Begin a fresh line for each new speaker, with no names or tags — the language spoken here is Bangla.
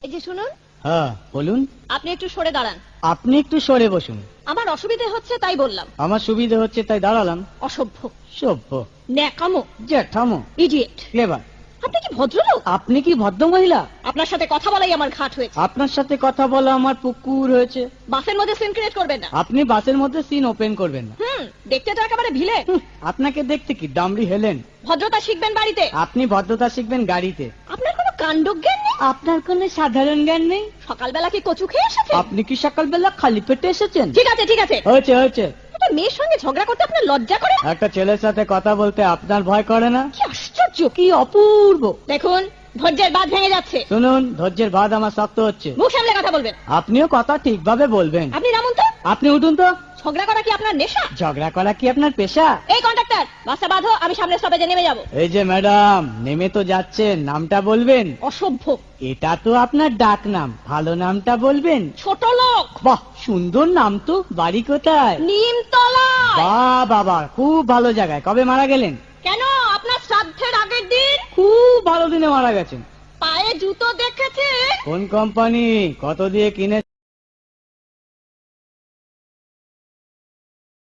এই যে শুনুন,
হ্যাঁ বলুন।
আপনি একটু সরে দাঁড়ান।
আপনি একটু সরে বসুন।
আমার অসুবিধে হচ্ছে তাই বললাম।
আমার সুবিধে হচ্ছে তাই দাঁড়ালাম।
অসভ্য,
সভ্য,
ন্যাকামো,
জ্যাঠামো,
ইডিয়েট।
ক্লেভার।
আপনি কি ভদ্রলোক?
আপনি কি ভদ্র মহিলা?
আপনার সাথে কথা বলাই আমার ঘাট হয়েছে।
আপনার সাথে কথা বলা আমার পুকুর হয়েছে।
বাসের মধ্যে সিন ক্রিয়েট করবেন না।
আপনি বাসের মধ্যে সিন ওপেন করবেন না।
দেখতে তো একেবারে ভিলে।
আপনাকে দেখতে কি ডামরি হেলেন?
ভদ্রতা শিখবেন বাড়িতে।
আপনি ভদ্রতা শিখবেন গাড়িতে।
আপনার কোনো কাণ্ডজ্ঞান নেই।
আপনার কোনো সাধারণ জ্ঞান নেই।
সকালবেলা কি কচু খেয়ে এসেছেন?
আপনি কি সকালবেলা খালি পেটে এসেছেন?
ঠিক আছে ঠিক আছে,
হয়েছে হয়েছে।
একটা মেয়ের সঙ্গে ঝগড়া করতে আপনার লজ্জা করে?
একটা ছেলের সাথে কথা বলতে আপনার ভয় করে না?
কি আশ্চর্য,
কি অপূর্ব।
দেখুন ধৈর্যের বাঁধ ভেঙে যাচ্ছে।
শুনুন, ধৈর্যের বাঁধ আমার শক্ত হচ্ছে।
মুখ সামলে কথা বলবেন।
আপনিও কথা ঠিকভাবে বলবেন।
আপনি নামুন তো।
আপনি উঠুন তো।
ঝগড়া করা কি আপনার নেশা?
ঝগড়া করা কি আপনার পেশা?
এই কন্ডাক্টর, বাসটা বাঁধো, আমি সামনের স্টপেজে নেমে যাব।
এই যে ম্যাডাম, নেমে তো যাচ্ছেন, নামটা বলবেন।
অসভ্য,
এটা তো আপনার ডাক নাম, ভালো নামটা বলবেন।
ছোট লোক।
বাহ, সুন্দর নাম তো। বাড়ি কোথায়?
নিমতলা।
বাহ বাবা, খুব ভালো জায়গায়। কবে মারা গেলেন?
কেন, আপনার শ্রাদ্ধের আগের দিন।
খুব ভালো দিনে মারা গেছেন।
পায়ে জুতো দেখেছে?
কোন কোম্পানি? কত দিয়ে কিনে?